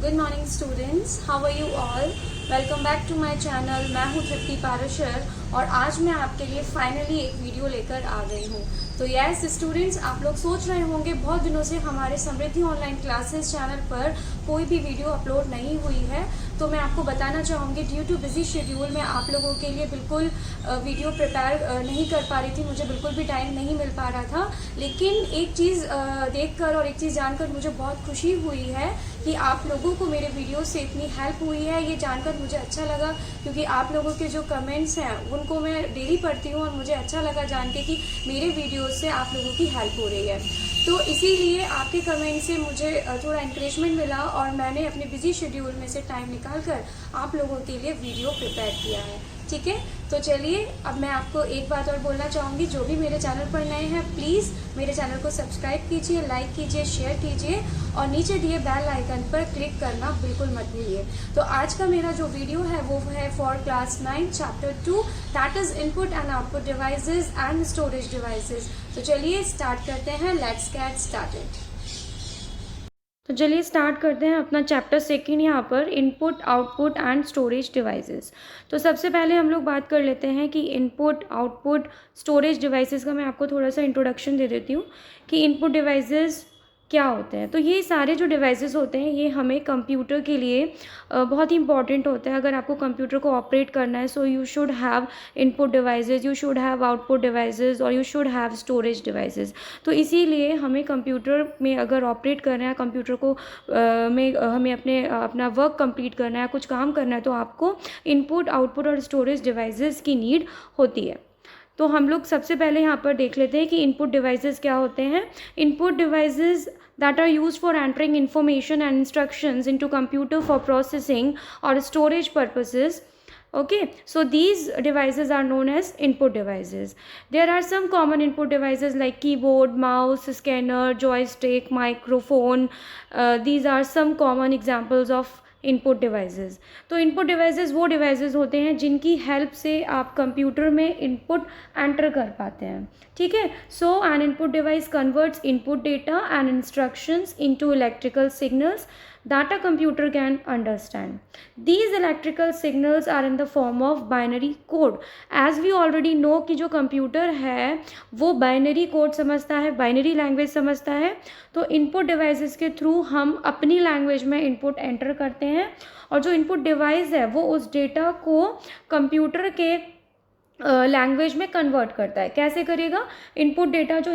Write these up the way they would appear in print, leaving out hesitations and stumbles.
Good morning students, how are you all. Welcome back to my channel. मैं हूँ तृप्ति पाराशर और आज मैं आपके लिए फाइनली एक वीडियो लेकर आ गई हूँ। तो यस स्टूडेंट्स, आप लोग सोच रहे होंगे बहुत दिनों से हमारे समृद्धि ऑनलाइन क्लासेस चैनल पर कोई भी वीडियो अपलोड नहीं हुई है। तो मैं आपको बताना चाहूँगी ड्यू टू बिजी शेड्यूल में आप लोगों के लिए बिल्कुल वीडियो प्रिपेयर नहीं कर पा रही थी, मुझे बिल्कुल भी टाइम नहीं मिल पा रहा था। लेकिन एक चीज़ देखकर और एक चीज़ जानकर मुझे बहुत खुशी हुई है कि आप लोगों को मेरे वीडियो से इतनी हेल्प हुई है। ये जानकर मुझे अच्छा लगा क्योंकि आप लोगों के जो कमेंट्स हैं उनको मैं डेली पढ़ती हूँ और मुझे अच्छा लगा जान के कि मेरे वीडियो से आप लोगों की हेल्प हो रही है। तो इसीलिए आपके कमेंट से मुझे थोड़ा इंकरेजमेंट मिला और मैंने अपने बिजी शेड्यूल में से टाइम निकाल कर आप लोगों के लिए वीडियो प्रिपेयर किया है। ठीक है, तो चलिए अब मैं आपको एक बात और बोलना चाहूँगी, जो भी मेरे चैनल पर नए हैं प्लीज़ मेरे चैनल को सब्सक्राइब कीजिए, लाइक कीजिए, शेयर कीजिए और नीचे दिए बेल आइकन पर क्लिक करना बिल्कुल मत भूलिए। तो आज का मेरा जो वीडियो है वो है for class 9 chapter 2 that is input and output devices and storage devices. तो चलिए स्टार्ट करते हैं, लेट्स गेट स्टार्टेड। तो चलिए स्टार्ट करते हैं अपना चैप्टर 2 यहाँ पर input output and storage devices. तो सबसे पहले हम लोग बात कर लेते हैं कि इनपुट आउटपुट स्टोरेज डिवाइसेस का मैं आपको थोड़ा सा इंट्रोडक्शन दे देती हूँ कि इनपुट डिवाइसेस क्या होते हैं। तो ये सारे जो डिवाइसेस होते हैं ये हमें कंप्यूटर के लिए बहुत ही इंपॉर्टेंट होता है। अगर आपको कंप्यूटर को ऑपरेट करना है so you should have input devices, you should have output devices और you should have storage devices. तो इसीलिए हमें कंप्यूटर में अगर ऑपरेट करना है, कंप्यूटर को हमें अपना वर्क कंप्लीट करना है, कुछ काम करना है, तो आपको इनपुट आउटपुट और स्टोरेज डिवाइसेस की नीड होती है। तो हम लोग सबसे पहले यहाँ पर देख लेते हैं कि इनपुट डिवाइसेस क्या होते हैं। Input devices that are used for entering information and instructions into computer for processing or storage purposes. Okay, so these devices are known as input devices. There are some common input devices like keyboard, mouse, scanner, joystick, microphone. These are some common examples of input devices. तो input devices वो devices होते हैं जिनकी help से आप computer में input enter कर पाते हैं। ठीक है, so an input device converts input data and instructions into electrical signals that a computer can understand. These electrical signals are in the form of binary code. As we already know कि जो computer है वो binary code समझता है, binary language समझता है। तो input devices के थ्रू हम अपनी लैंग्वेज में इनपुट एंटर करते हैं और जो इनपुट डिवाइस है वो उस डेटा को कंप्यूटर के लैंग्वेज में कन्वर्ट करता है। कैसे करेगा? इनपुट डेटा जो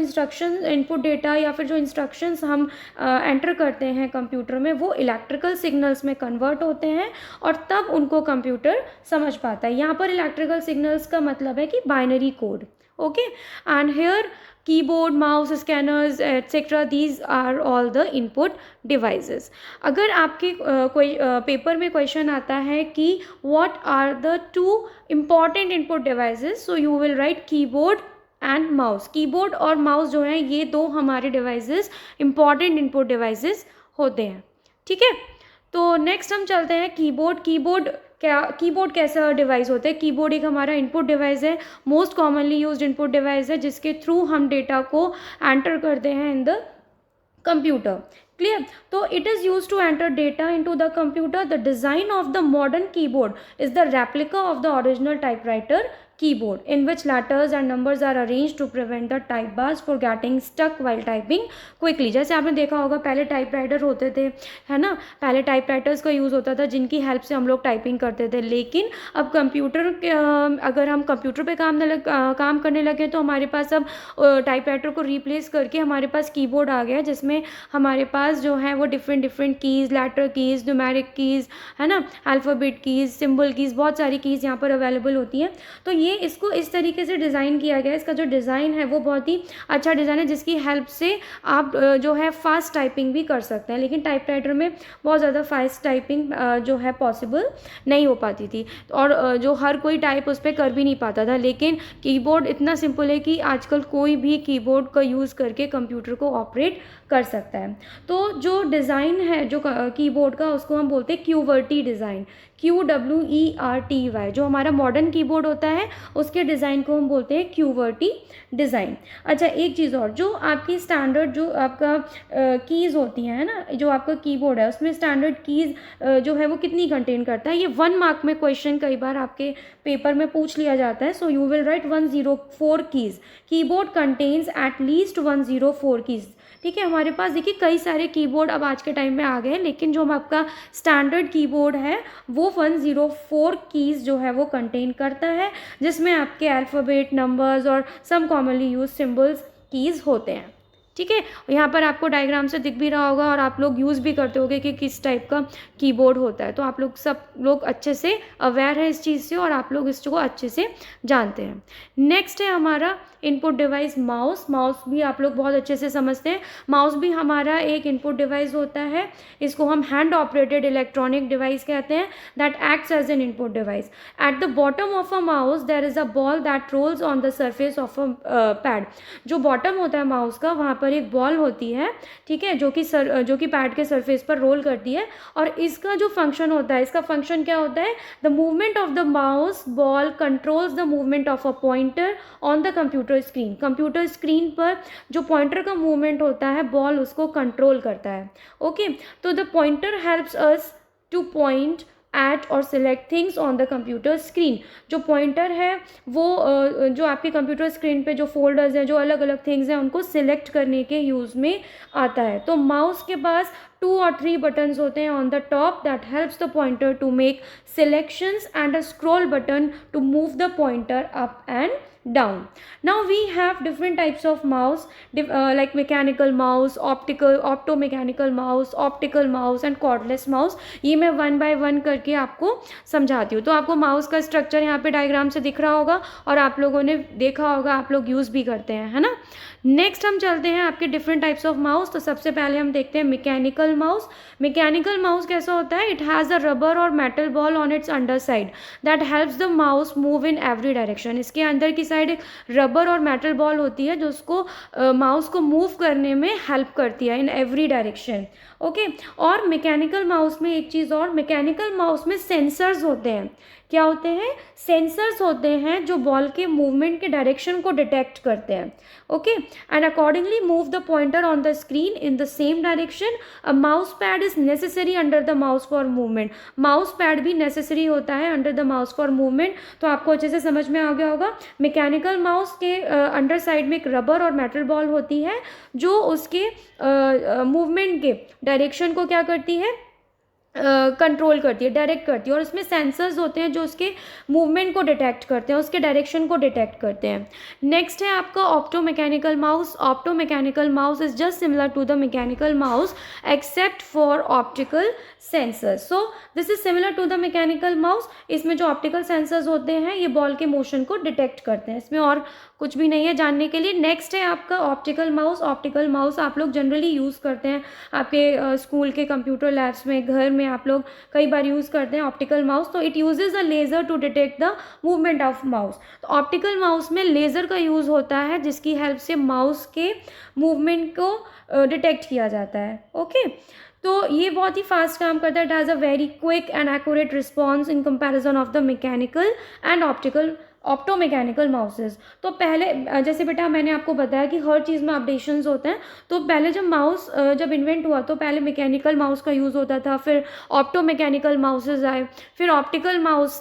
इनपुट डेटा या फिर जो इंस्ट्रक्शंस हम एंटर करते हैं कंप्यूटर में वो इलेक्ट्रिकल सिग्नल्स में कन्वर्ट होते हैं और तब उनको कंप्यूटर समझ पाता है। यहाँ पर इलेक्ट्रिकल सिग्नल्स का मतलब है कि binary code. Okay, and here keyboard, mouse, scanners etcetera, these are all the input devices. अगर आपके कोई पेपर में क्वेश्चन आता है कि what are the two important input devices, so you will write keyboard and mouse. Keyboard और mouse जो है ये दो हमारे डिवाइसेस इंपॉर्टेंट इनपुट डिवाइसेस होते हैं। ठीक है, तो नेक्स्ट हम चलते हैं कीबोर्ड कैसा डिवाइस होता है। कीबोर्ड एक हमारा इनपुट डिवाइस है, most commonly used input device है जिसके थ्रू हम डेटा को एंटर करते हैं इन द कंप्यूटर। क्लियर? तो it is use to enter data into the computer. The design of the modern keyboard is the replica of the original typewriter keyboard in which letters and numbers are arranged to prevent the type bars for getting stuck while typing quickly। जैसे आपने देखा होगा पहले typewriter होते थे, है ना, पहले टाइपराइटर्स का यूज़ होता था जिनकी हेल्प से हम लोग टाइपिंग करते थे। लेकिन अब अगर हम कंप्यूटर पे काम करने लगे तो हमारे पास अब टाइपराइटर को रिप्लेस करके हमारे पास कीबोर्ड आ गया जिसमें हमारे पास जो है वो different keys, letter keys, numeric keys, है ना, अल्फ़ाबेट कीज़, सिंबल कीज़, बहुत सारी कीज़ यहाँ पर अवेलेबल होती हैं। तो ये इसको इस तरीके से डिज़ाइन किया गया है। इसका जो डिज़ाइन है वो बहुत ही अच्छा डिज़ाइन है जिसकी हेल्प से आप जो है फास्ट टाइपिंग भी कर सकते हैं। लेकिन टाइपराइटर में बहुत ज़्यादा फास्ट टाइपिंग जो है पॉसिबल नहीं हो पाती थी और जो हर कोई टाइप उस पर कर भी नहीं पाता था। लेकिन कीबोर्ड इतना सिंपल है कि आजकल कोई भी कीबोर्ड का यूज़ करके कंप्यूटर को ऑपरेट कर सकता है। तो जो डिज़ाइन है जो कीबोर्ड का उसको हम बोलते हैं क्यूवर्टी डिज़ाइन, QWERTY। जो हमारा मॉडर्न कीबोर्ड होता है उसके डिज़ाइन को हम बोलते हैं क्यूवर्टी डिज़ाइन। अच्छा, एक चीज़ और, जो आपकी स्टैंडर्ड जो आपका कीज़ होती हैं ना, जो आपका कीबोर्ड है उसमें स्टैंडर्ड कीज़ जो है वो कितनी कंटेन करता है, ये 1 मार्क में क्वेश्चन कई बार आपके पेपर में पूछ लिया जाता है। So you will right 104 keys. Keyboard contains at least 104 keys. ठीक है, हमारे पास देखिए कई सारे कीबोर्ड अब आज के टाइम में आ गए हैं, लेकिन जो आपका स्टैंडर्ड कीबोर्ड है वो 104 कीज़ जो है वो कंटेन करता है, जिसमें आपके अल्फ़ाबेट, नंबर्स और सम कॉमनली यूज सिंबल्स कीज़ होते हैं। ठीक है, यहाँ पर आपको डायग्राम से दिख भी रहा होगा और आप लोग यूज़ भी करते होगे कि किस टाइप का कीबोर्ड होता है। तो आप लोग सब लोग अच्छे से अवेयर है इस चीज़ से और आप लोग इसको अच्छे से जानते हैं। नेक्स्ट है हमारा इनपुट डिवाइस माउस। माउस भी आप लोग बहुत अच्छे से समझते हैं। माउस भी हमारा एक इनपुट डिवाइस होता है। इसको हम हैंड ऑपरेटेड इलेक्ट्रॉनिक डिवाइस कहते हैं that acts as an input device. At the bottom of a mouse there is a ball that rolls on the surface of a pad. जो बॉटम होता है mouse का, वहाँ पर एक बॉल होती है, ठीक है, जो कि पैड के सरफेस पर रोल करती है। और इसका जो फंक्शन होता है, इसका फंक्शन क्या होता है, the movement of the mouse ball controls the movement of a pointer on the computer screen. Computer screen पर जो पॉइंटर का मूवमेंट होता है, बॉल उसको कंट्रोल करता है। ओके, तो the pointer helps us to point at और select things on the computer screen. जो पॉइंटर है वो जो आपके कंप्यूटर स्क्रीन पे जो फोल्डर्स हैं, जो अलग अलग थिंग्स हैं, उनको सिलेक्ट करने के यूज़ में आता है। तो माउस के पास 2 or 3 buttons होते हैं on the top that helps the pointer to make selections and a scroll button to move the pointer up and down. Now we have different types of mouse, like mechanical mouse, optomechanical mouse, optical mouse and cordless mouse. ये मैं 1 by 1 करके आपको समझाती हूँ। तो आपको mouse का structure यहाँ पे डायग्राम से दिख रहा होगा और आप लोगों ने देखा होगा, आप लोग यूज़ भी करते हैं, है ना। नेक्स्ट हम चलते हैं आपके डिफरेंट टाइप्स ऑफ माउस। तो सबसे पहले हम देखते हैं मैकेनिकल माउस। मैकेनिकल माउस कैसा होता है, इट हैज़ अ रबर और metal ball on it's under side that helps the mouse move in every direction. इसके अंदर की साइड एक रबर और मेटल बॉल होती है जो उसको माउस को मूव करने में हेल्प करती है इन एवरी डायरेक्शन। ओके, और मैकेनिकल माउस में एक चीज़ और, मैकेनिकल माउस में सेंसर्स होते हैं। क्या होते हैं, सेंसर्स होते हैं जो बॉल के मूवमेंट के डायरेक्शन को डिटेक्ट करते हैं। Okay, and accordingly move the pointer on the screen in the same direction. A mouse pad is necessary under the mouse for movement. Mouse pad भी नेसेसरी होता है under the mouse for movement. तो आपको अच्छे से समझ में आ गया होगा। मैकेनिकल माउस के अंडर साइड में एक रबर और मेटल बॉल होती है जो उसके मूवमेंट के डायरेक्शन को क्या करती है, कंट्रोल करती है, डायरेक्ट करती है। और इसमें सेंसर्स होते हैं जो उसके मूवमेंट को डिटेक्ट करते हैं, उसके डायरेक्शन को डिटेक्ट करते हैं। नेक्स्ट है आपका optomechanical mouse. Optomechanical mouse is just similar to the mechanical mouse except for optical sensors. So this is similar to the mechanical mouse. इसमें जो ऑप्टिकल सेंसर्स होते हैं ये बॉल के मोशन को डिटेक्ट करते हैं। इसमें और कुछ भी नहीं है जानने के लिए। नेक्स्ट है आपका ऑप्टिकल माउस। ऑप्टिकल माउस आप लोग जनरली यूज़ करते हैं आपके स्कूल के कंप्यूटर लैब्स में, घर में आप लोग कई बार यूज़ करते हैं ऑप्टिकल माउस। तो it uses a laser to detect the movement of mouse. तो ऑप्टिकल माउस में लेज़र का यूज़ होता है जिसकी हेल्प से माउस के मूवमेंट को डिटेक्ट किया जाता है। ओके, तो ये बहुत ही फास्ट काम करता है। It has a very quick and accurate response in comparison of the mechanical and optomechanical mouses. तो पहले जैसे बेटा मैंने आपको बताया कि हर चीज़ में अपडेशंस होते हैं। तो पहले जब माउस जब इन्वेंट हुआ तो पहले मैकेनिकल माउस का यूज़ होता था, फिर ऑप्टोमैकेनिकल माउसेस आए, फिर ऑप्टिकल माउस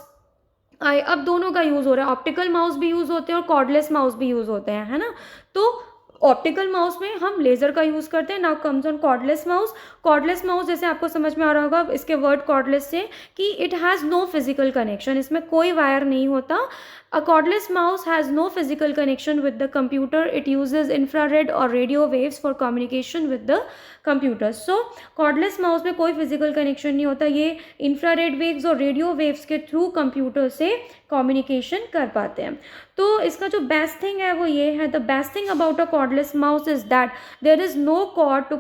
आए, अब दोनों का यूज़ हो रहा है। ऑप्टिकल माउस भी यूज़ होते हैं और कॉर्डलेस माउस भी यूज़ होते हैं, है ना। तो ऑप्टिकल माउस में हम लेज़र का यूज़ करते हैं। Now comes on cordless mouse. Cordless mouse जैसे आपको समझ में आ रहा होगा इसके वर्ड कॉर्डलेस से कि it has no physical connection, इसमें कोई वायर नहीं होता। A cordless mouse has no physical connection with the computer. It uses infrared or radio waves for communication with the computer. So cordless mouse में कोई physical connection नहीं होता, ये infrared waves और radio waves के through computer से communication कर पाते हैं। तो इसका जो best thing है वो ये है, the best thing about a cordless mouse is that there is no cord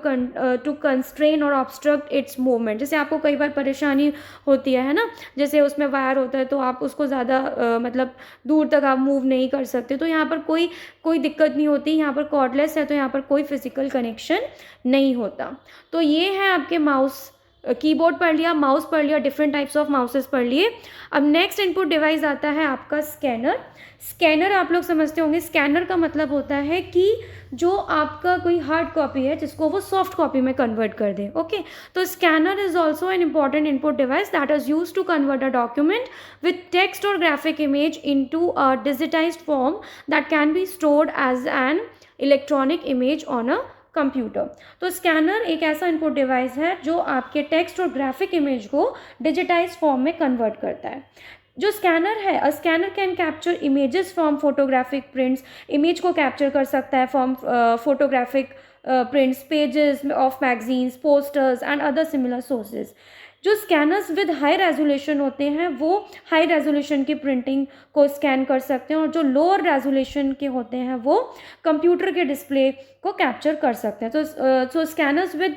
to constrain or obstruct its movement. जैसे आपको कई बार परेशानी होती है ना, जैसे उसमें वायर होता है तो आप उसको ज़्यादा मतलब दूर तक आप मूव नहीं कर सकते। तो यहाँ पर कोई दिक्कत नहीं होती। यहाँ पर कॉर्डलेस है तो यहाँ पर कोई फिजिकल कनेक्शन नहीं होता। तो ये है आपके माउस कीबोर्ड पढ़ लिया, माउस पढ़ लिया, डिफरेंट टाइप्स ऑफ माउसेस पढ़ लिए। अब नेक्स्ट इनपुट डिवाइस आता है आपका स्कैनर। स्कैनर आप लोग समझते होंगे, स्कैनर का मतलब होता है कि जो आपका कोई हार्ड कॉपी है जिसको वो सॉफ्ट कॉपी में कन्वर्ट कर दे। ओके, तो scanner is also an important input device that is use to convert a document with text or graphic image into a digitized form that can be stored as an electronic image on a computer. तो scanner एक ऐसा input device है जो आपके text और graphic image को digitize form में convert करता है। जो स्कैनर है, a scanner can capture images from photographic prints, image को कैप्चर कर सकता है from photographic prints, pages of magazines, posters and other similar sources. जो स्कैनर्स विद हाई रेजोल्यूशन होते हैं वो हाई रेजोल्यूशन की प्रिंटिंग को स्कैन कर सकते हैं, और जो लोअर रेजोल्यूशन के होते हैं वो कंप्यूटर के डिस्प्ले को कैप्चर कर सकते हैं। तो scanners with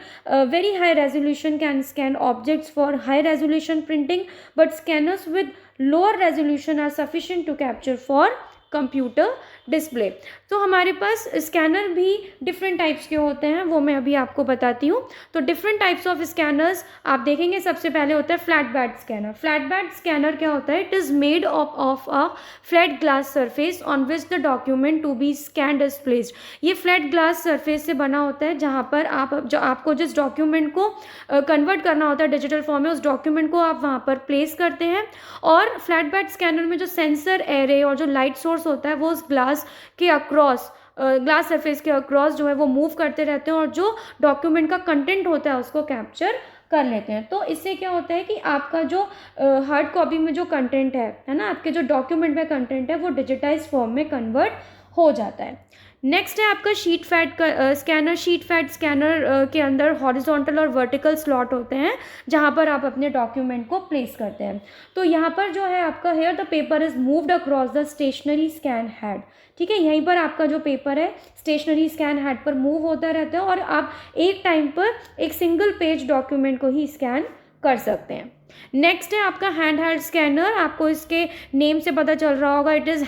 very high resolution can scan objects for high resolution printing, but scanners with lower resolution are sufficient to capture for computer display. तो हमारे पास स्कैनर भी डिफरेंट टाइप्स के होते हैं, वो मैं अभी आपको बताती हूँ। तो डिफरेंट टाइप्स ऑफ स्कैनर्स आप देखेंगे, सबसे पहले होता है flatbed scanner. Flatbed scanner क्या होता है? It is made of a flat glass surface on which the document to be scanned is placed. ये फ्लैट ग्लास सरफेस से बना होता है जहाँ पर आपको जिस डॉक्यूमेंट को कन्वर्ट करना होता है डिजिटल फॉर्म में, उस डॉक्यूमेंट को आप वहाँ पर प्लेस करते हैं। और फ्लैट बेड स्कैनर में जो सेंसर एरे और जो लाइट सोर्स होता है वो उस ग्लास के अक्रॉस, ग्लास सरफेस के अक्रॉस जो है वो मूव करते रहते हैं, और जो डॉक्यूमेंट का कंटेंट होता है उसको कैप्चर कर लेते हैं। तो इससे क्या होता है कि आपका जो हार्ड कॉपी में जो कंटेंट है ना, आपके जो डॉक्यूमेंट में कंटेंट है वो डिजिटाइज फॉर्म में कन्वर्ट हो जाता है। नेक्स्ट है आपका sheet fat scanner. Sheet fat scanner के अंदर हॉरिजॉन्टल और वर्टिकल स्लॉट होते हैं जहाँ पर आप अपने डॉक्यूमेंट को प्लेस करते हैं। तो यहाँ पर जो है आपका here the paper is moved across the stationary scan head. ठीक है, यहीं पर आपका जो पेपर है स्टेशनरी स्कैन हेड पर मूव होता रहता है, और आप एक टाइम पर एक सिंगल पेज डॉक्यूमेंट को ही स्कैन कर सकते हैं। नेक्स्ट है आपका हैंड हेल्ड स्कैनर। आपको इसके नेम से पता चल रहा होगा, इट इज़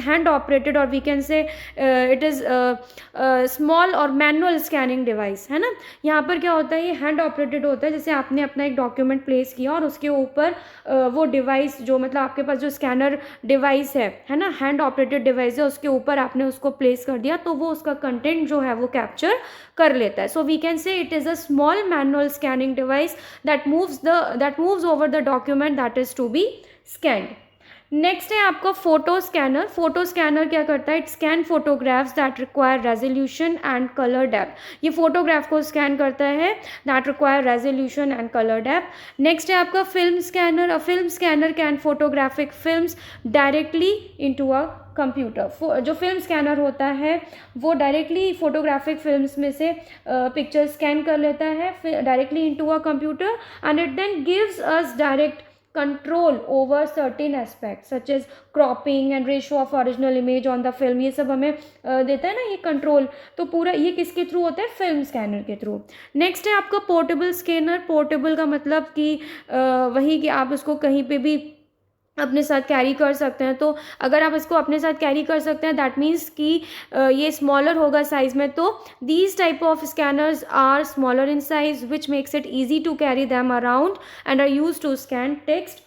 हैंड ऑपरेटेड, और we can say it is small और मैनुअल स्कैनिंग डिवाइस, है ना। यहाँ पर क्या होता है, ये हैंड ऑपरेटेड होता है। जैसे आपने अपना एक डॉक्यूमेंट प्लेस किया और उसके ऊपर वो डिवाइस जो, मतलब आपके पास जो स्कैनर डिवाइस है ना, हैंड ऑपरेटेड डिवाइस है, उसके ऊपर आपने उसको प्लेस कर दिया तो वो उसका कंटेंट जो है वो कैप्चर कर लेता है। So we can say it is a small manual scanning device that moves over the document that is to be scanned. Next है आपका फोटो स्कैनर। फोटो स्कैनर क्या करता है? It scan photographs that require resolution and colour depth. ये photograph को scan करता है that require resolution and colour depth. Next है आपका film scanner. A film scanner can photographic films directly into a computer. जो फिल्म स्कैनर होता है वो डायरेक्टली फोटोग्राफिक फिल्म्स में से पिक्चर स्कैन कर लेता है directly into a computer, and it then gives us direct control over certain aspect such as cropping and ratio of original image on the film. ये सब हमें देता है ना ये कंट्रोल। तो पूरा ये किसके थ्रू होता है? फिल्म स्कैनर के थ्रू। नेक्स्ट है आपका पोर्टेबल स्कैनर। पोर्टेबल का मतलब कि वही कि आप उसको कहीं पे भी अपने साथ कैरी कर सकते हैं। तो अगर आप इसको अपने साथ कैरी कर सकते हैं दैट मीन्स कि ये स्मॉलर होगा साइज़ में। तो these type of scanners are smaller in size which makes it easy to carry them around and are use to scan text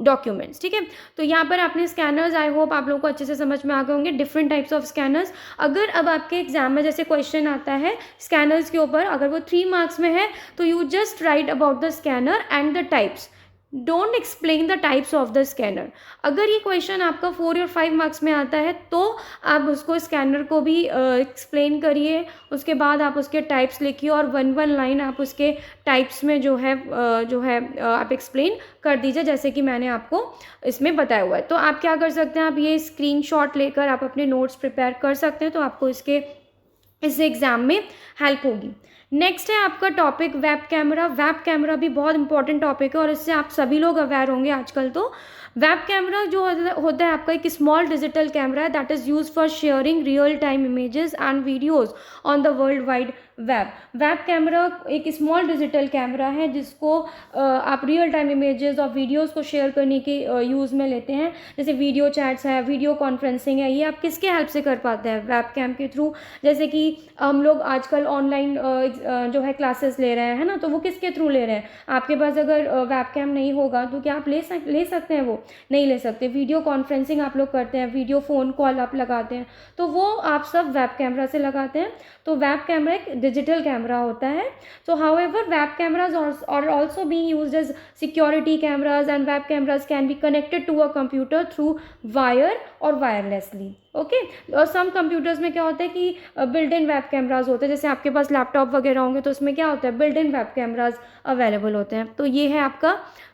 documents. ठीक है, तो यहाँ पर आपने स्कैनर्स, आई होप आप लोगों को अच्छे से समझ में आ गए होंगे, डिफरेंट टाइप्स ऑफ स्कैनर्स। अगर अब आपके एग्जाम में जैसे क्वेश्चन आता है स्कैनर्स के ऊपर, अगर वो 3 मार्क्स में है तो you just right about the scanner and the types, don't explain the types of the scanner. अगर ये क्वेश्चन आपका 4 और 5 मार्क्स में आता है तो आप उसको स्कैनर को भी एक्सप्लेन करिए, उसके बाद आप उसके टाइप्स लिखिए और 1 लाइन आप उसके टाइप्स में जो है आप एक्सप्लेन कर दीजिए, जैसे कि मैंने आपको इसमें बताया हुआ है। तो आप क्या कर सकते हैं, आप ये स्क्रीनशॉट लेकर आप अपने नोट्स प्रिपेयर कर सकते हैं, तो आपको इस एग्ज़ाम में हेल्प होगी। नेक्स्ट है आपका topic web camera. Web camera भी बहुत इंपॉर्टेंट टॉपिक है और इससे आप सभी लोग अवेयर होंगे आजकल। तो वेब कैमरा जो होता है आपका एक स्मॉल डिजिटल कैमरा है that is use for sharing real time images and videos on the world wide web. Web camera एक स्मॉल डिजिटल कैमरा है जिसको आप रियल टाइम इमेजेस और वीडियोस को शेयर करने के यूज़ में लेते हैं, जैसे वीडियो चैट्स है, वीडियो कॉन्फ्रेंसिंग है। ये आप किसके हेल्प से कर पाते हैं? वेब कैम के थ्रू। जैसे कि हम लोग आजकल ऑनलाइन जो है क्लासेस ले रहे हैं ना, तो वो किसके थ्रू ले रहे हैं? आपके पास अगर वेब कैम नहीं होगा तो क्या आप ले सकते हैं? वो नहीं ले सकते। वीडियो कॉन्फ्रेंसिंग आप लोग करते हैं, वीडियो फ़ोन कॉल आप लगाते हैं, तो वो आप सब वेब कैमरा से लगाते हैं। तो वेब कैमरा एक डिजिटल कैमरा होता है। So however, web cameras are also being used as security cameras, and web cameras can be connected to a computer through wire or wirelessly. Okay और सम computers में क्या होता है कि बिल्ट इन वेब कैमराज होते हैं, जैसे आपके पास लैपटॉप वगैरह होंगे तो उसमें क्या होता है, built in web cameras available होते हैं। तो ये है आपका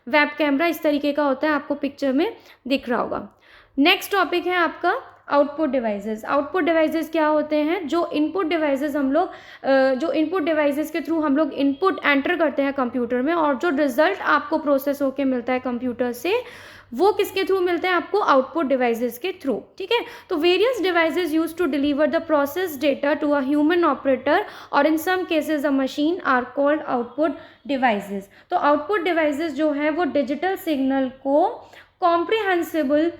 वेब कैमरा, इस तरीके का होता है, आपको पिक्चर में दिख रहा होगा। नेक्स्ट टॉपिक है आपका आउटपुट डिवाइसेस। आउटपुट डिवाइसेस क्या होते हैं? जो इनपुट डिवाइसेस हम लोग जो इनपुट डिवाइसेस के थ्रू हम लोग इनपुट एंटर करते हैं कंप्यूटर में, और जो रिजल्ट आपको प्रोसेस होके मिलता है कंप्यूटर से, वो किसके थ्रू मिलता है? आपको आउटपुट डिवाइसेस के थ्रू। ठीक है, तो various devices use to deliver the process data to a human operator और in some cases a machine are called output devices. तो आउटपुट डिवाइसेस जो है वो डिजिटल सिग्नल को कॉम्प्रिहेंसिबल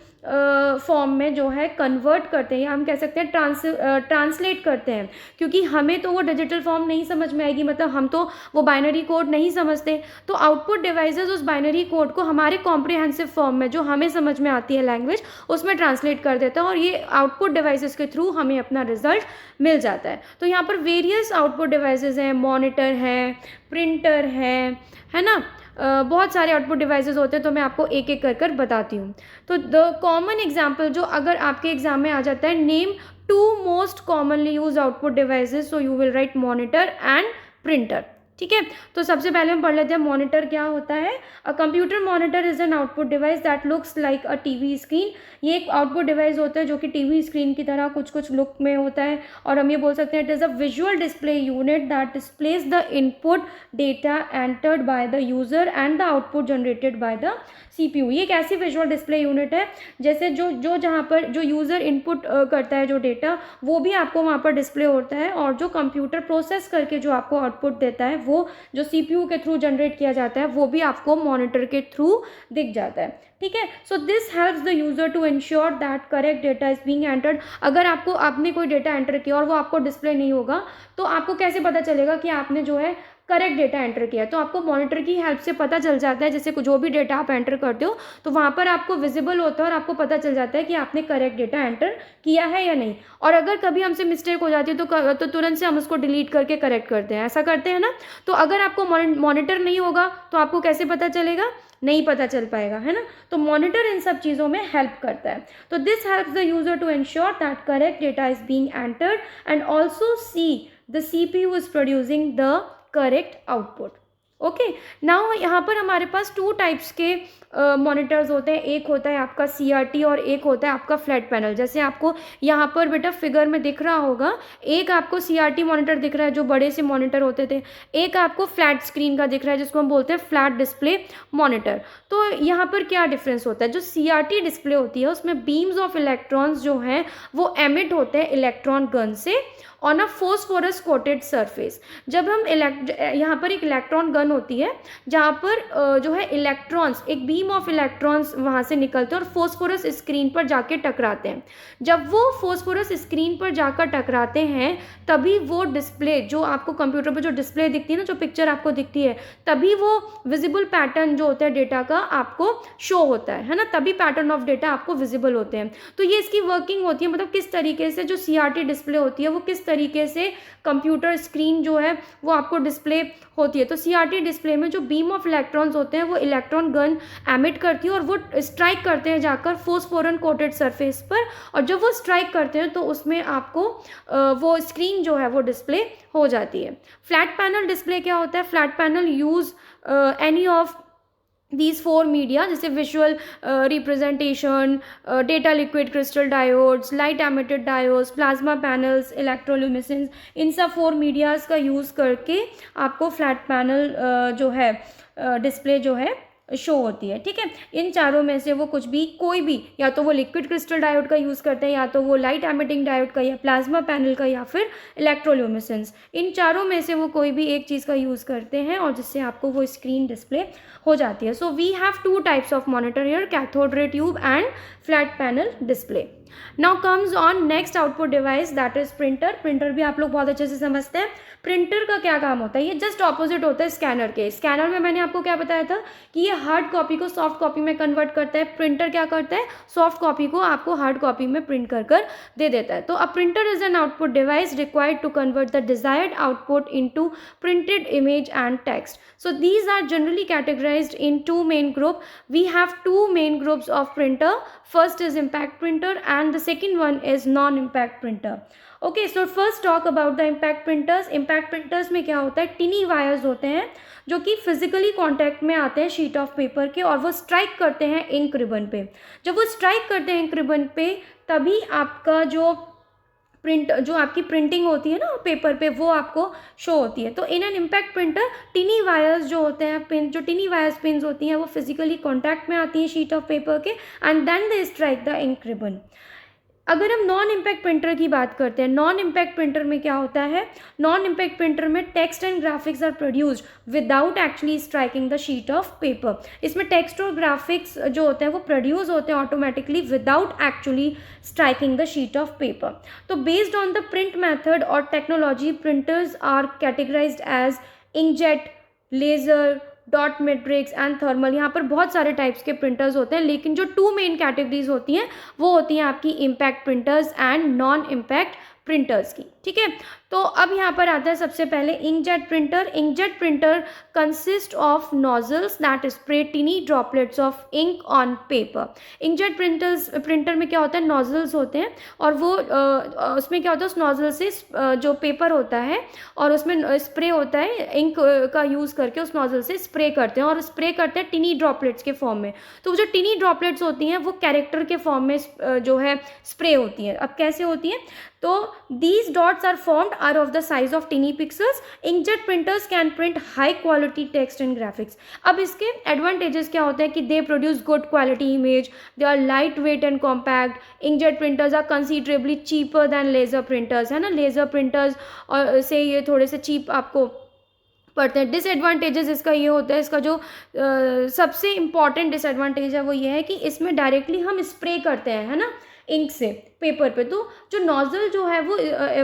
फॉर्म में जो है कन्वर्ट करते हैं, या हम कह सकते हैं ट्रांसलेट करते हैं, क्योंकि हमें तो वो डिजिटल फॉर्म नहीं समझ में आएगी, मतलब हम तो वो बाइनरी कोड नहीं समझते। तो आउटपुट डिवाइसेस उस बाइनरी कोड को हमारे कॉम्प्रिहेंसिव फॉर्म में, जो हमें समझ में आती है लैंग्वेज, उसमें ट्रांसलेट कर देता है, और ये आउटपुट डिवाइसेस के थ्रू हमें अपना रिजल्ट मिल जाता है। तो यहाँ पर वेरियस आउटपुट डिवाइसेस हैं, मॉनिटर है, प्रिंटर है ना, बहुत सारे आउटपुट डिवाइसेस होते हैं, तो मैं आपको एक एक कर बताती हूँ। तो द कॉमन एग्जाम्पल जो अगर आपके एग्जाम में आ जाता है, name 2 most commonly use output devices, so you will right monitor and printer. ठीक है, तो सबसे पहले हम पढ़ लेते हैं मॉनिटर क्या होता है। A computer monitor is an output device that looks like a TV screen. ये एक आउटपुट डिवाइस होता है जो कि टीवी स्क्रीन की तरह कुछ लुक में होता है, और हम ये बोल सकते हैं it is a visual display unit that displays the input data entered by the user and the output generated by the CPU। ये एक ऐसी विजुअल डिस्प्ले यूनिट है जैसे जो जहाँ पर जो यूज़र इनपुट करता है जो डेटा, वो भी आपको वहाँ पर डिस्प्ले होता है, और जो कंप्यूटर प्रोसेस करके जो आपको आउटपुट देता है, वो जो CPU के थ्रू जनरेट किया जाता है, वो भी आपको मॉनिटर के थ्रू दिख जाता है। ठीक है, so this helps the user to ensure that correct data is being entered. अगर आपने कोई डेटा एंटर किया और वो आपको डिस्प्ले नहीं होगा, तो आपको कैसे पता चलेगा कि आपने जो है करेक्ट डेटा एंटर किया? तो आपको मॉनिटर की हेल्प से पता चल जाता है, जैसे जो भी डेटा आप एंटर करते हो तो वहाँ पर आपको विजिबल होता है और आपको पता चल जाता है कि आपने करेक्ट डेटा एंटर किया है या नहीं। और अगर कभी हमसे मिस्टेक हो जाती है तो तुरंत से हम उसको डिलीट करके करेक्ट करते हैं, ऐसा करते हैं ना। तो अगर आपको मॉनिटर नहीं होगा तो आपको कैसे पता चलेगा? नहीं पता चल पाएगा, है ना। तो मॉनिटर इन सब चीज़ों में हेल्प करता है। तो this helps the user to ensure that correct data is being entered and also see the CPU is producing the correct output. Okay, now यहाँ पर हमारे पास 2 टाइप्स के मॉनिटर्स होते हैं। एक होता है आपका CRT और एक होता है आपका फ्लैट पैनल। जैसे आपको यहाँ पर बेटा फिगर में दिख रहा होगा, एक आपको CRT मॉनिटर दिख रहा है जो बड़े से मॉनिटर होते थे, एक आपको फ्लैट स्क्रीन का दिख रहा है जिसको हम बोलते हैं फ्लैट डिस्प्ले मॉनिटर। तो यहाँ पर क्या डिफरेंस होता है? जो CRT डिस्प्ले होती है उसमें बीम्स ऑफ इलेक्ट्रॉन्स जो हैं वो एमिट होते हैं इलेक्ट्रॉन गन से on a phosphorus coated surface. जब हम यहाँ पर एक इलेक्ट्रॉन गन होती है जहाँ पर जो है इलेक्ट्रॉन्स, एक बीम ऑफ इलेक्ट्रॉन्स वहाँ से निकलते हैं और फोस्फोरस स्क्रीन पर जाके टकराते हैं। जब वो फोस्फोरस स्क्रीन पर जाकर टकराते हैं तभी वो डिस्प्ले, जो आपको कंप्यूटर पर जो डिस्प्ले दिखती है ना, जो पिक्चर आपको दिखती है, तभी वो विजिबल पैटर्न जो होता है डेटा का आपको शो होता है ना, तभी पैटर्न ऑफ डेटा आपको विजिबल होते हैं। तो ये इसकी वर्किंग होती है, मतलब किस तरीके से जो CRT डिस्प्ले होती है वो किस तरीके से कंप्यूटर स्क्रीन जो है वो आपको डिस्प्ले होती है। तो CRT डिस्प्ले में जो बीम ऑफ इलेक्ट्रॉन्स होते हैं वो इलेक्ट्रॉन गन एमिट करती है और वो स्ट्राइक करते हैं जाकर फोस्फोरन कोटेड सरफेस पर, और जब वो स्ट्राइक करते हैं तो उसमें आपको वो स्क्रीन जो है वो डिस्प्ले हो जाती है। फ्लैट पैनल डिस्प्ले क्या होता है? Flat panel use any of these 4 media, जैसे visual representation, data liquid crystal diodes, light emitted diodes, plasma panels, electroluminescence, इन सब 4 मीडियाज़ का यूज़ करके आपको फ्लैट पैनल जो है डिस्प्ले जो है शो होती है, ठीक है। इन चारों में से वो कुछ भी, कोई भी, या तो वो लिक्विड क्रिस्टल डायोड का यूज़ करते हैं, या तो वो लाइट एमिटिंग डायोड का, या प्लाज्मा पैनल का, या फिर इलेक्ट्रोल्यूमिनेसेंस, इन चारों में से वो कोई भी एक चीज़ का यूज़ करते हैं और जिससे आपको वो स्क्रीन डिस्प्ले हो जाती है। So we have two types of monitor here, cathode ray tube and flat panel display. Now comes on next output device, that is printer. Printer भी आप लोग बहुत अच्छे से समझते हैं। प्रिंटर का क्या काम होता है, ये जस्ट ऑपोजिट होता है स्कैनर के। स्कैनर में मैंने आपको क्या बताया था कि ये हार्ड कॉपी को सॉफ्ट कॉपी में कन्वर्ट करता है। प्रिंटर क्या करता है, सॉफ्ट कॉपी को आपको हार्ड कॉपी में प्रिंट कर कर दे देता है। तो a printer is an output device required to convert the desired output into printed image and text. So these are generally categorized in two main group. We have two main groups of printer. First is impact printer and the second one is non-impact printer. Okay, so first talk about the impact printers. Impact printers में क्या होता है, टिनी wires होते हैं जो कि physically contact में आते हैं शीट ऑफ पेपर के और वो स्ट्राइक करते हैं इंक रिबन पे। जब वो स्ट्राइक करते हैं इंक रिबन पे तभी आपका जो जो आपकी प्रिंटिंग होती है ना पेपर पे वो आपको शो होती है। तो in an impact printer टिनी wires जो होते हैं, पिन, जो टिनी वायर्स पिन्स होती हैं वो फिजिकली कांटेक्ट में आती हैं शीट ऑफ पेपर के and then they strike the ink ribbon. अगर हम नॉन इम्पैक्ट प्रिंटर की बात करते हैं, नॉन इम्पैक्ट प्रिंटर में क्या होता है, नॉन इम्पैक्ट प्रिंटर में text and graphics are produced without actually striking the sheet of paper. इसमें टेक्स्ट और ग्राफिक्स जो होते हैं वो प्रोड्यूस होते हैं automatically without actually striking the sheet of paper. तो based on the print method और technology, printers are categorized as inkjet, laser, dot matrix and thermal. यहाँ पर बहुत सारे टाइप्स के प्रिंटर्स होते हैं, लेकिन जो टू मेन कैटेगरीज होती हैं वो होती हैं आपकी impact printers and non impact printers की, ठीक है। तो अब यहाँ पर आता है सबसे पहले inkjet printer. Inkjet printer consist of nozzles that spray tiny droplets of ink on paper. Inkjet printer में क्या होता है, नोजल्स होते हैं और वो उसमें क्या होता है, उस नोजल से जो पेपर होता है और उसमें स्प्रे होता है, इंक का यूज़ करके उस नोजल से स्प्रे करते हैं और स्प्रे करते हैं टिनी ड्रॉपलेट्स के फॉर्म में। तो जो टिनी ड्रॉपलेट्स होती हैं वो कैरेक्टर के फॉर्म में जो है स्प्रे होती हैं। अब कैसे होती हैं, तो these dots are formed are of the size of tiny pixels. Inkjet printers can print high quality text and graphics. अब इसके advantages क्या होते हैं कि they produce good quality image, they are lightweight and compact. Inkjet printers are considerably cheaper than laser printers, है ना। laser printers और से ये थोड़े से cheap आपको पड़ते हैं। डिसएडवांटेजेस इसका ये होता है, इसका जो सबसे इम्पॉर्टेंट डिसएडवांटेज है वो ये है कि इसमें डायरेक्टली हम स्प्रे करते हैं, है ना, इंक से पेपर पे। तो जो नोजल जो है वो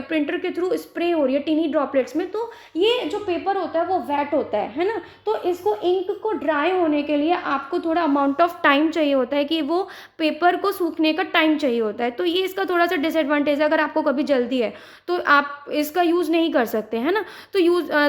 प्रिंटर के थ्रू स्प्रे हो रही है टिनी ड्रॉपलेट्स में, तो ये जो पेपर होता है वो वेट होता है ना। तो इसको इंक को ड्राई होने के लिए आपको थोड़ा अमाउंट ऑफ टाइम चाहिए होता है कि वो पेपर को सूखने का टाइम चाहिए होता है। तो ये इसका थोड़ा सा डिसएडवांटेज है। अगर आपको कभी जल्दी है तो आप इसका यूज़ नहीं कर सकते, है ना।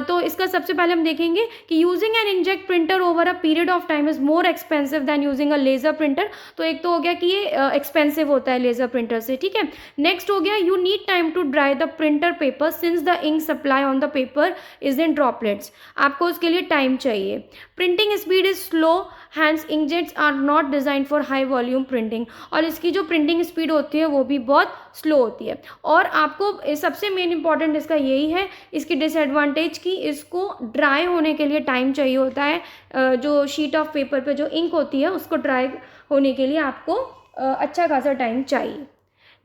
तो इसका सबसे पहले हम देखेंगे कि using an inkjet printer over a period of time is more expensive than using a laser printer. तो एक तो हो गया कि ये एक्सपेंसिव होता है लेजर प्रिंटर से, ठीक है। नेक्स्ट हो गया, you need time to dry the printer paper since the ink supply on the paper is in droplets. आपको उसके लिए टाइम चाहिए। Printing speed is slow, hence inkjets are not design for high volume printing. और इसकी जो printing speed होती है वो भी बहुत स्लो होती है। और आपको सबसे मेन इंपॉर्टेंट इसका यही है, इसकी डिसएडवांटेज कि इसको ड्राई होने के लिए टाइम चाहिए होता है। जो शीट ऑफ पेपर पे जो इंक होती है उसको ड्राई होने के लिए आपको अच्छा खासा टाइम चाहिए।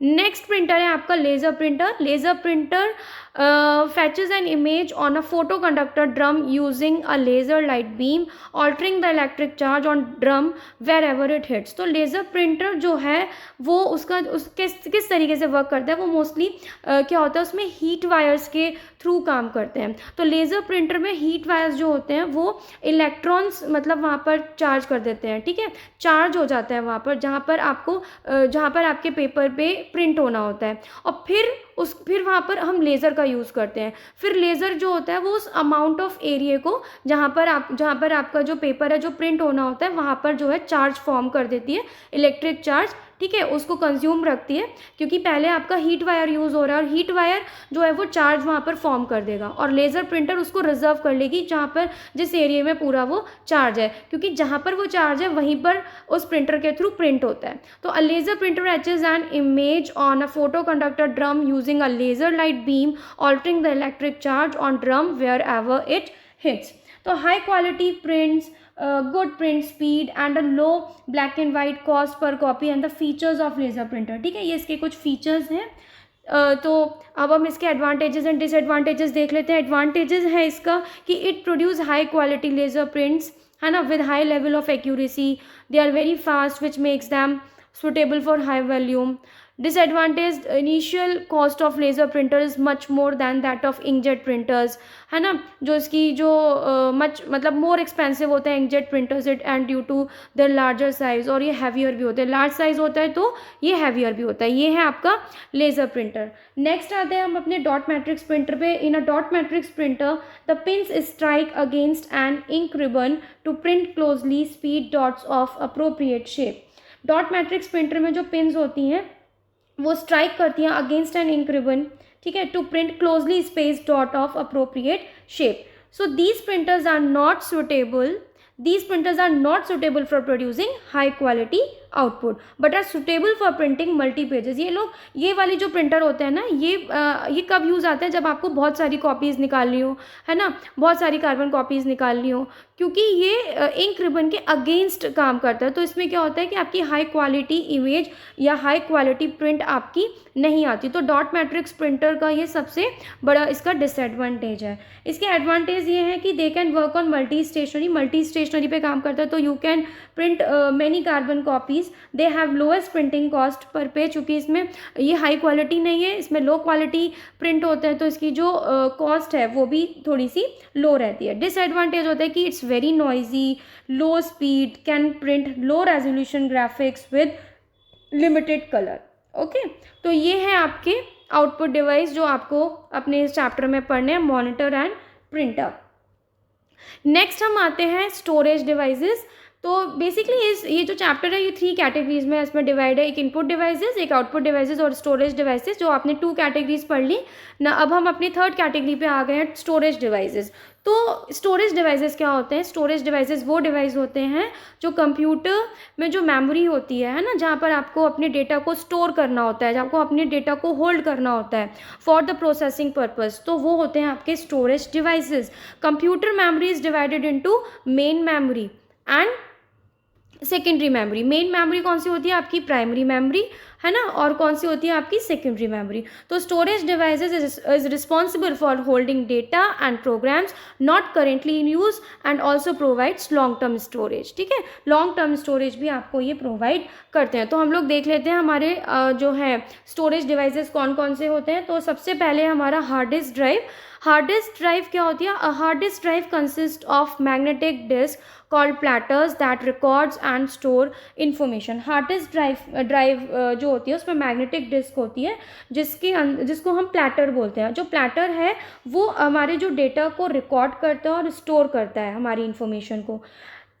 नेक्स्ट प्रिंटर है आपका laser printer. Laser printer fetches an image on a photoconductor drum using a laser light beam, altering the electric charge on drum wherever it hits. तो लेज़र प्रिंटर जो है वो किस तरीके से वर्क करता है, वो मोस्टली क्या होता है, उसमें हीट वायर्स के थ्रू काम करते हैं। तो लेज़र प्रिंटर में हीट वायर्स जो होते हैं वो इलेक्ट्रॉन्स मतलब वहाँ पर चार्ज कर देते हैं, ठीक है, चार्ज हो जाता है वहाँ पर जहाँ पर आपके पेपर पे प्रिंट होना होता है। और फिर वहाँ पर हम लेज़र का यूज़ करते हैं। फिर लेज़र जो होता है वो उस अमाउंट ऑफ एरिया को जहाँ पर आपका जो पेपर है जो प्रिंट होना होता है वहाँ पर जो है चार्ज फॉर्म कर देती है, इलेक्ट्रिक चार्ज, ठीक है, उसको कंज्यूम रखती है। क्योंकि पहले आपका हीट वायर यूज़ हो रहा है और हीट वायर जो है वो चार्ज वहाँ पर फॉर्म कर देगा और लेज़र प्रिंटर उसको रिजर्व कर लेगी जहाँ पर जिस एरिया में पूरा वो चार्ज है, क्योंकि जहाँ पर वो चार्ज है वहीं पर उस प्रिंटर के थ्रू प्रिंट होता है। तो a laser printer etches an image on a photo conductor drum using a laser light beam altering the electric charge on drum wherever it hits. तो high quality prints, good print speed and a low black and white cost per copy and the features of laser printer. ठीक है, ये इसके कुछ features हैं. तो अब हम इसके एडवांटेजेस एंड डिसएडवांटेजेस देख लेते हैं. एडवांटेजेस है इसका कि it produce high quality laser prints, है ना, with high level of accuracy. They are very fast which makes them suitable for high volume. Disadvantage, initial cost of laser printer is much more than that of inkjet printers, है ना, जो इसकी जो much मतलब more expensive होता है inkjet printers it and due to their larger size, और ये heavier भी होते हैं. लार्ज साइज होता है तो ये heavier भी होता है. ये है आपका लेज़र प्रिंटर. नेक्स्ट आते हैं हम अपने डॉट मैट्रिक्स प्रिंटर पे. In a dot matrix printer the pins strike against an ink ribbon to print closely speed dots of appropriate shape. Dot matrix printer में जो पिन्स होती हैं वो स्ट्राइक करती हैं अगेंस्ट एन इंक रिबन, ठीक है, to print closely spaced dot of appropriate shape. So these printers are not suitable for producing high quality output but are suitable for printing multi pages. ये वाली जो printer होते हैं ना, ये कब यूज़ आते हैं, जब आपको बहुत सारी कॉपीज़ निकालनी हो, है ना, बहुत सारी कार्बन कॉपीज़ निकालनी हो, क्योंकि ये इंक रिबन के अगेंस्ट काम करता है. तो इसमें क्या होता है कि आपकी हाई क्वालिटी इमेज या हाई क्वालिटी प्रिंट आपकी नहीं आती. तो डॉट मैट्रिक्स प्रिंटर का ये सबसे बड़ा इसका डिसएडवांटेज है. इसके एडवांटेज ये है कि they can work on multi stationery पे काम करता है. तो you can print many carbon copies. They have lowest printing cost per page. चूँकि इसमें ये हाई क्वालिटी नहीं है, इसमें लो क्वालिटी प्रिंट होते हैं, तो इसकी जो कॉस्ट है वो भी थोड़ी सी लो रहती है. डिसएडवांटेज होता है कि it's very noisy, low speed, can print low resolution graphics with limited colour. Okay, तो ये है आपके आउटपुट डिवाइस जो आपको अपने इस चैप्टर में पढ़ने हैं, मॉनिटर एंड प्रिंटर. नेक्स्ट हम आते हैं स्टोरेज डिवाइसेस. तो बेसिकली ये जो चैप्टर है ये 3 कैटेगरीज में इसमें डिवाइड है. एक इनपुट डिवाइसेस, एक आउटपुट डिवाइसेस और स्टोरेज डिवाइसेस, जो आपने 2 कैटेगरीज पढ़ ली ना. अब हम अपनी 3rd कैटेगरी पे आ गए हैं, स्टोरेज डिवाइसेस. तो स्टोरेज डिवाइसेस क्या होते हैं? स्टोरेज डिवाइसेस वो डिवाइस होते हैं जो कंप्यूटर में जो मेमोरी होती है ना, जहाँ पर आपको अपने डेटा को स्टोर करना होता है, जहाँ आपको अपने डेटा को होल्ड करना होता है फॉर द प्रोसेसिंग पर्पज़, तो वो होते हैं आपके storage devices. Computer memory is divided into main memory and secondary memory. Main memory कौन सी होती है? आपकी प्राइमरी मेमोरी, है ना, और कौन सी होती है आपकी सेकेंडरी मेमोरी. तो storage devices is responsible for holding data and programs not currently in use and also provides long term storage. ठीक है, लॉन्ग टर्म स्टोरेज भी आपको ये प्रोवाइड करते हैं. तो हम लोग देख लेते हैं हमारे जो है स्टोरेज डिवाइसेस कौन कौन से होते हैं. तो सबसे पहले हमारा hard disk drive. Hard disk drive क्या होती है? A hard disk drive consist of magnetic disk called platters that records and store information. Hard disk drive जो होती है उसमें मैग्नेटिक डिस्क होती है जिसको हम प्लेटर बोलते हैं. जो प्लेटर है वो हमारे जो डेटा को रिकॉर्ड करता है और स्टोर करता है हमारी इन्फॉर्मेशन को.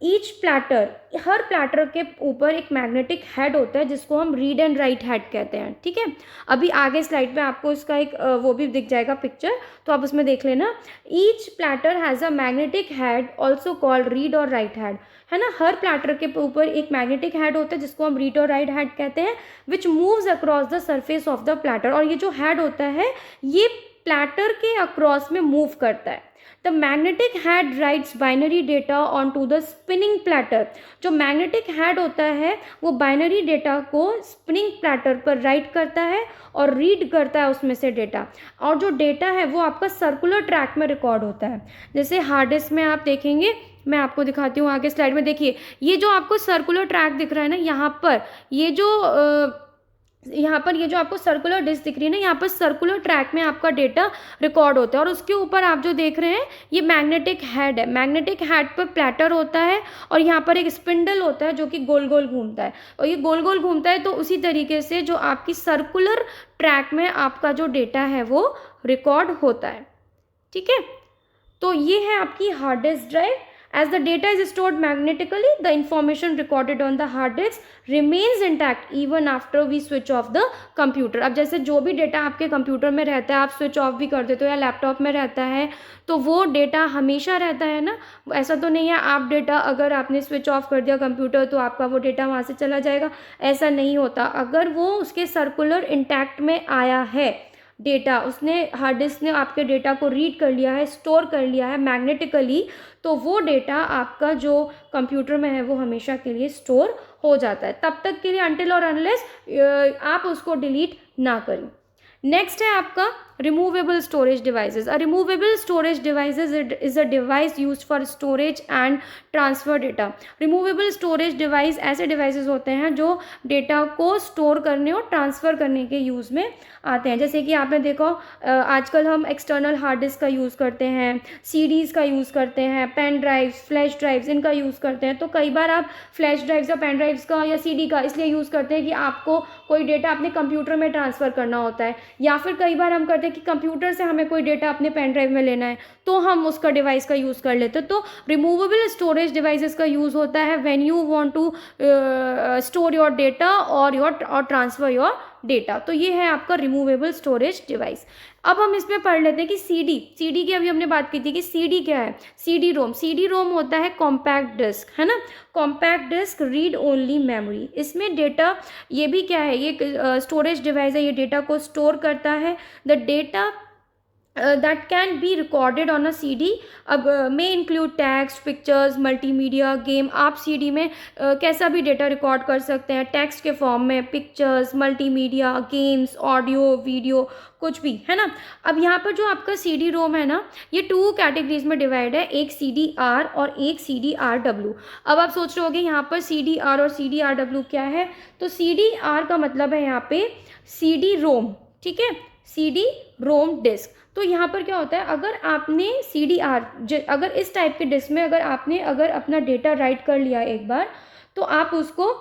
ईच प्लेटर, हर प्लेटर के ऊपर एक मैग्नेटिक हेड होता है जिसको हम रीड एंड राइट हेड कहते हैं. ठीक है, अभी आगे स्लाइड पे आपको इसका एक वो भी दिख जाएगा पिक्चर, तो आप उसमें देख लेना. Each platter has a magnetic head also called read और राइट हेड, है ना. हर प्लेटर के ऊपर एक मैग्नेटिक हेड होता है जिसको हम रीड और राइट हेड कहते हैं, विच moves across the surface of the platter. और ये जो हेड होता है ये प्लेटर के अक्रॉस में मूव करता है. The magnetic head writes binary data onto the spinning platter. जो मैग्नेटिक हेड होता है वो बाइनरी डेटा को स्पिनिंग प्लेटर पर राइट करता है और रीड करता है उसमें से डेटा. और जो डेटा है वो आपका सर्कुलर ट्रैक में रिकॉर्ड होता है. जैसे हार्ड डिस्क में आप देखेंगे, मैं आपको दिखाती हूँ आगे स्लाइड में. देखिए ये जो आपको सर्कुलर ट्रैक दिख रहा है ना, यहाँ पर ये जो आपको सर्कुलर डिस्क दिख रही है ना, यहाँ पर सर्कुलर ट्रैक में आपका डेटा रिकॉर्ड होता है. और उसके ऊपर आप जो देख रहे हैं ये मैग्नेटिक हेड है. मैग्नेटिक हेड पर प्लेटर होता है और यहाँ पर एक स्पिंडल होता है जो कि गोल गोल घूमता है. और ये गोल गोल घूमता है तो उसी तरीके से जो आपकी सर्कुलर ट्रैक में आपका जो डेटा है वो रिकॉर्ड होता है. ठीक है, तो ये है आपकी hard disk drive. As the data is stored magnetically, the information recorded on the hard disk remains intact even after we switch off the computer. अब जैसे जो भी डेटा आपके कंप्यूटर में रहता है आप स्विच ऑफ भी कर देते हो या लैपटॉप में रहता है तो वो डेटा हमेशा रहता है ना. ऐसा तो नहीं है आप डेटा अगर आपने स्विच ऑफ कर दिया कंप्यूटर तो आपका वो डेटा वहाँ से चला जाएगा, ऐसा नहीं होता. अगर वो उसके सर्कुलर इंटैक्ट में आया है, डेटा, उसने हार्ड डिस्क ने आपके डेटा को रीड कर लिया है, स्टोर कर लिया है मैग्नेटिकली, तो वो डेटा आपका जो कंप्यूटर में है वो हमेशा के लिए स्टोर हो जाता है, तब तक के लिए, अनटिल और अनलेस आप उसको डिलीट ना करें। नेक्स्ट है आपका removable storage devices. A removable storage devices is a device used for storage and transfer data. Removable storage device ऐसे डिवाइसेस होते हैं जो डेटा को स्टोर करने और ट्रांसफ़र करने के यूज़ में आते हैं। जैसे कि आपने देखा आजकल हम एक्सटर्नल हार्ड डिस्क का यूज़ करते हैं, सीडीज़ का यूज़ करते हैं, पेन ड्राइव्स, फ्लैश ड्राइव्स, इनका यूज़ करते हैं। तो कई बार आप फ्लैश ड्राइव्स या पेन ड्राइव्स का या सीडी का इसलिए यूज़ करते हैं कि आपको कोई डेटा अपने कंप्यूटर में ट्रांसफ़र करना होता है, या फिर कई बार हम करते हैं कि कंप्यूटर से हमें कोई डेटा अपने पेन ड्राइव में लेना है तो हम उसका डिवाइस का यूज़ कर लेते हैं। तो रिमूवेबल स्टोरेज डिवाइसेस का यूज़ होता है when you want to store your data और ट्रांसफ़र योर डेटा। तो ये है आपका रिमूवेबल स्टोरेज डिवाइस। अब हम इसमें पढ़ लेते हैं कि सीडी की अभी हमने बात की थी कि सीडी क्या है। सीडी रोम होता है कॉम्पैक्ट डिस्क, है ना। Compact disc read only memory. इसमें डेटा, ये भी क्या है, ये स्टोरेज डिवाइस है, ये डेटा को स्टोर करता है। The data that can be recorded on a CD अब may include text, pictures, multimedia, game। आप CD में कैसा भी डेटा रिकॉर्ड कर सकते हैं, टेक्स्ट के फॉर्म में, pictures, multimedia, games, audio, video, कुछ भी, है ना। अब यहाँ पर जो आपका CD रोम है ना, ये 2 कैटेगरीज में डिवाइड है, एक CDR और एक CDRW। अब आप सोच रहे होगे यहाँ पर CDR और CDRW क्या है। तो CDR का मतलब है यहाँ पे CD रोम, ठीक है, CD रोम डिस्क। तो यहाँ पर क्या होता है, अगर आपने CDR, अगर इस टाइप के डिस्क में अगर अपना डेटा राइट कर लिया एक बार, तो आप उसको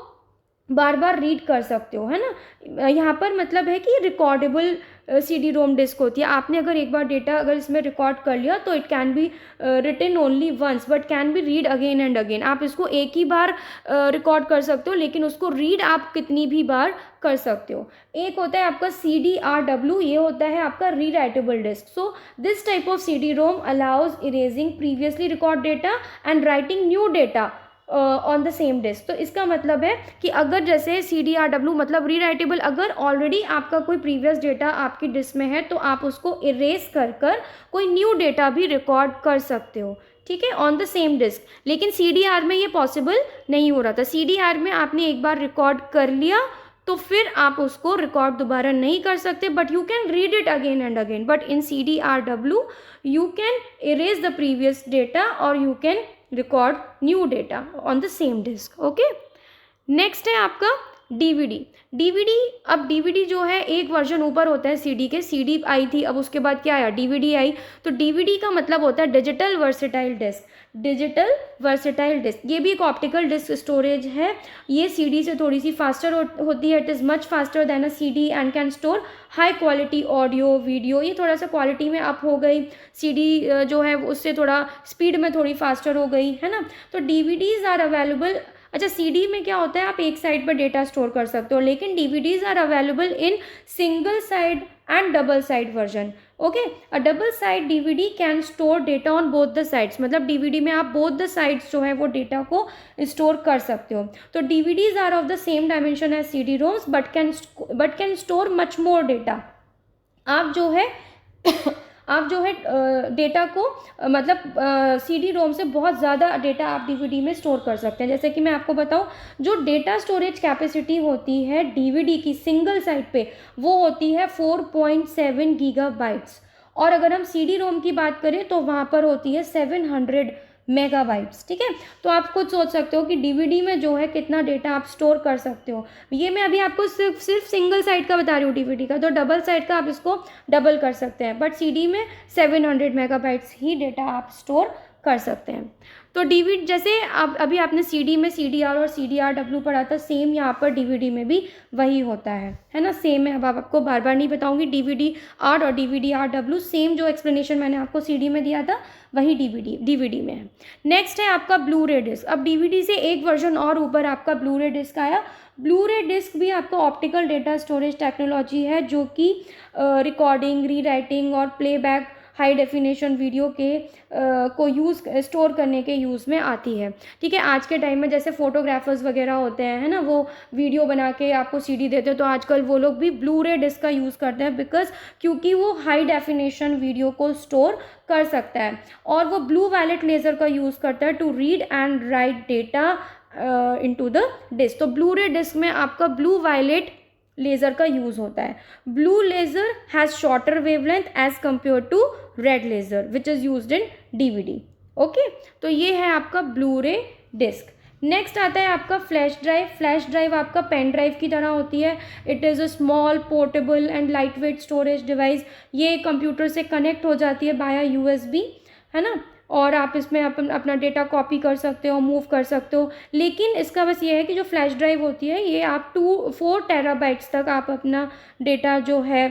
बार बार रीड कर सकते हो, है ना। यहाँ पर मतलब है कि रिकॉर्डेबल CD रोम डिस्क होती है। आपने अगर एक बार डेटा अगर इसमें रिकॉर्ड कर लिया तो it can be written only once but can be read again and again. आप इसको एक ही बार रिकॉर्ड कर सकते हो, लेकिन उसको रीड आप कितनी भी बार कर सकते हो। एक होता है आपका CDRW, ये होता है आपका rewritable disc. So this type of CD ROM allows erasing previously record data and writing new data on the same disc. तो इसका मतलब है कि अगर जैसे CDRW मतलब रीराइटेबल, अगर ऑलरेडी आपका कोई प्रीवियस डेटा आपकी डिस्क में है तो आप उसको इरेज कर कोई न्यू डेटा भी रिकॉर्ड कर सकते हो, ठीक है, ऑन द सेम डिस्क। लेकिन CDR में ये पॉसिबल नहीं हो रहा था। CDR में आपने एक बार रिकॉर्ड कर लिया तो फिर आप उसको रिकॉर्ड दोबारा नहीं कर सकते, but you can read it again and again. But in CDRW you can erase the previous data और you can record new data on the same disk. Okay, next है आपका DVD। अब DVD जो है एक वर्जन ऊपर होता है CD के। CD आई थी, अब उसके बाद क्या आया, DVD आई। तो DVD का मतलब होता है digital versatile disc. Digital versatile disc, ये भी एक ऑप्टिकल डिस्क स्टोरेज है। ये CD से थोड़ी सी फास्टर होती है। It is much faster than a CD and can store high quality audio, video. ये थोड़ा सा क्वालिटी में अप हो गई। CD जो है उससे थोड़ा स्पीड में थोड़ी फास्टर हो गई, है ना। तो DVDs आर अवेलेबल। अच्छा, CD में क्या होता है, आप एक साइड पर डेटा स्टोर कर सकते हो, लेकिन DVDs are available in single side and double side version. Okay, a double side DVD can store data on both the sides. मतलब DVD में आप बोथ द साइड्स जो है वो डेटा को स्टोर कर सकते हो। तो DVDs are of the same dimension as CD ROMs but can store much more data. आप जो है डेटा को मतलब CD रोम से बहुत ज़्यादा डेटा आप DVD में स्टोर कर सकते हैं। जैसे कि मैं आपको बताऊं, जो डेटा स्टोरेज कैपेसिटी होती है DVD की सिंगल साइड पे, वो होती है 4.7 गीगाबाइट्स। और अगर हम CD रोम की बात करें तो वहाँ पर होती है 700 मेगाबाइट्स, ठीक है। तो आप खुद सोच सकते हो कि DVD में जो है कितना डेटा आप स्टोर कर सकते हो। ये मैं अभी आपको सिर्फ सिंगल साइड का बता रही हूँ DVD का, तो डबल साइड का आप इसको डबल कर सकते हैं, बट CD में 700 मेगाबाइट्स ही डेटा आप स्टोर कर सकते हैं। तो DVD जैसे आप अभी आपने CD में CDR और CDRW पढ़ा था, सेम यहाँ पर DVD में भी वही होता है ना, सेम है। अब आपको बार बार नहीं बताऊंगी, DVD-R और DVD-RW सेम जो एक्सप्लेनेशन मैंने आपको CD में दिया था वही DVD में है। नेक्स्ट है आपका ब्लू रे डिस्क। अब DVD से एक वर्जन और ऊपर आपका ब्लू रे डिस्क आया। ब्लू रे डिस्क भी आपका ऑप्टिकल डेटा स्टोरेज टेक्नोलॉजी है जो कि रिकॉर्डिंग, रीराइटिंग और प्लेबैक हाई डेफिनेशन वीडियो के को स्टोर करने के यूज़ में आती है। ठीक है, आज के टाइम में जैसे फोटोग्राफर्स वगैरह होते हैं, है ना, वो वीडियो बना के आपको CD देते हैं, तो आजकल वो लोग भी ब्लू रे डिस्क का यूज़ करते हैं क्योंकि वो हाई डेफिनेशन वीडियो को स्टोर कर सकता है। और वो ब्लू वायलेट लेज़र का यूज़ करता है to read and write data into the disc. तो ब्लू रे डिस्क में आपका ब्लू वायलेट लेज़र का यूज़ होता है। Blue laser has shorter wavelength as compare to red laser which is used in DVD। Okay, तो ये है आपका ब्लू रे डिस्क। नेक्स्ट आता है आपका फ्लैश ड्राइव। फ्लैश ड्राइव आपका पेन ड्राइव की तरह होती है। It is a small portable and light weight storage device. ये कंप्यूटर से कनेक्ट हो जाती है बाया USB, है ना, और आप इसमें अपना डेटा कॉपी कर सकते हो, मूव कर सकते हो। लेकिन इसका बस ये है कि जो फ्लैश ड्राइव होती है ये आप 4 टेराबाइट्स तक आप अपना डेटा जो है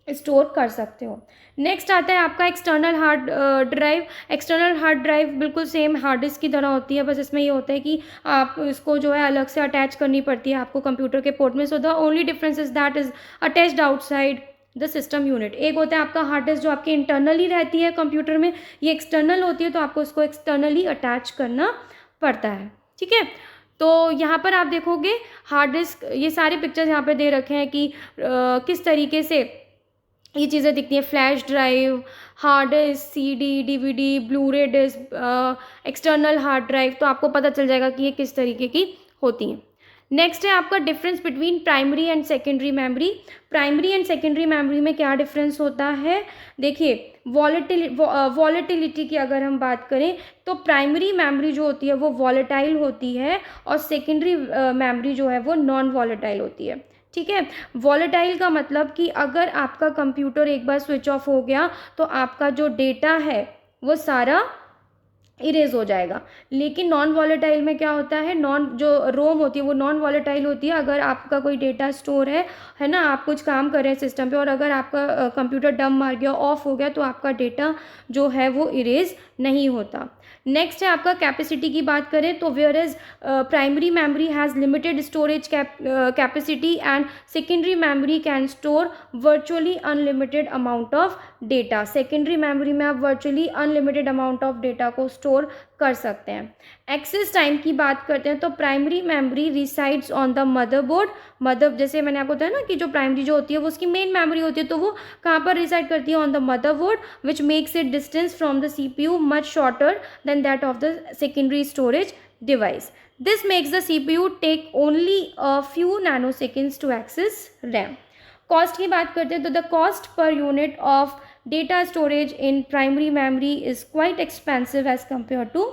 स्टोर कर सकते हो। नेक्स्ट आता है आपका external hard drive. External hard drive बिल्कुल सेम हार्ड डिस्क की तरह होती है, बस इसमें ये होता है कि आप इसको जो है अलग से अटैच करनी पड़ती है आपको कंप्यूटर के पोर्ट में। So the only difference is that is attached outside the system unit. एक होता है आपका हार्ड डिस्क जो आपके इंटरनली रहती है कंप्यूटर में, ये एक्सटर्नल होती है, तो आपको इसको एक्सटर्नली अटैच करना पड़ता है। ठीक है, तो यहाँ पर आप देखोगे हार्ड डिस्क, ये सारे पिक्चर्स यहाँ पे दे रखे हैं कि किस तरीके से ये चीज़ें दिखती हैं। Flash drive, hard disk, CD, DVD, blue रे डिस्क, एक्सटर्नल हार्ड ड्राइव, तो आपको पता चल जाएगा कि ये किस तरीके की होती हैं। नेक्स्ट है आपका difference between primary and secondary memory. Primary and secondary memory में क्या डिफरेंस होता है? देखिए, वॉलेटिलिटी की अगर हम बात करें तो प्राइमरी मेमोरी जो होती है वो वॉलेटाइल होती है और सेकेंडरी मेमोरी जो है वो नॉन वॉलेटाइल होती है। ठीक है, वॉलेटाइल का मतलब कि अगर आपका कंप्यूटर एक बार स्विच ऑफ हो गया तो आपका जो डेटा है वो सारा इरेज हो जाएगा। लेकिन नॉन वॉलेटाइल में क्या होता है, जो रोम होती है वो नॉन वॉलेटाइल होती है। अगर आपका कोई डेटा स्टोर है ना, आप कुछ काम कर रहे हैं सिस्टम पे और अगर आपका कंप्यूटर डम मार गया, ऑफ हो गया, तो आपका डेटा जो है वो इरेज नहीं होता। नेक्स्ट है आपका कैपेसिटी की बात करें तो where is primary memory has limited storage capacity and secondary memory can store virtually unlimited amount of data. Secondary memory में आप virtually unlimited amount of data को स्टोर कर सकते हैं। एक्सेस टाइम की बात करते हैं तो primary memory resides on the motherboard. जैसे मैंने आपको बताया ना कि जो प्राइमरी जो होती है वो उसकी मेन मेमोरी होती है, तो वो कहाँ पर रिसाइड करती है? On the motherboard, which makes it distance from the CPU much shorter than that of the secondary storage device. This makes the CPU take only a few nanoseconds to access RAM. Cost की बात करते हैं तो the cost per unit of data storage in primary memory is quite expensive as compare to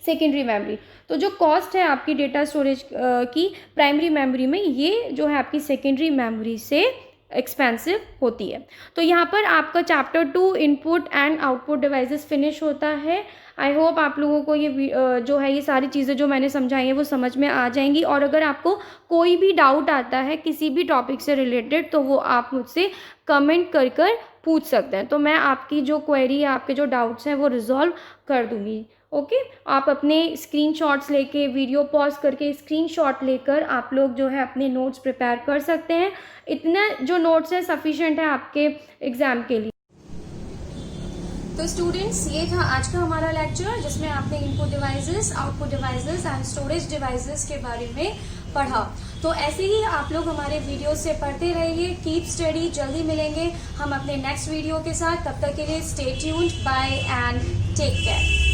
secondary memory. तो जो cost है आपकी data storage की प्राइमरी मेमोरी में, ये जो है आपकी सेकेंडरी मेमोरी से एक्सपेंसिव होती है. तो यहाँ पर आपका chapter 2 input and output devices finish होता है. आई होप आप लोगों को ये जो है ये सारी चीज़ें जो मैंने समझाई हैं वो समझ में आ जाएंगी. और अगर आपको कोई भी डाउट आता है किसी भी टॉपिक से रिलेटेड तो वो आप मुझसे कमेंट कर पूछ सकते हैं. तो मैं आपकी जो क्वेरी है, आपके जो डाउट्स हैं वो रिजॉल्व कर दूँगी. ओके, आप अपने स्क्रीनशॉट्स लेके, वीडियो पॉज करके स्क्रीनशॉट लेकर आप लोग जो है अपने नोट्स प्रिपेयर कर सकते हैं. इतना जो नोट्स है सफिशिएंट है आपके एग्ज़ाम के लिए. तो स्टूडेंट्स, ये था आज का हमारा लेक्चर जिसमें आपने input devices, output devices and storage devices के बारे में पढ़ा. तो ऐसे ही आप लोग हमारे वीडियो से पढ़ते रहिए. Keep study. जल्दी मिलेंगे हम अपने नेक्स्ट वीडियो के साथ. तब तक के लिए stay tuned. Bye and take care.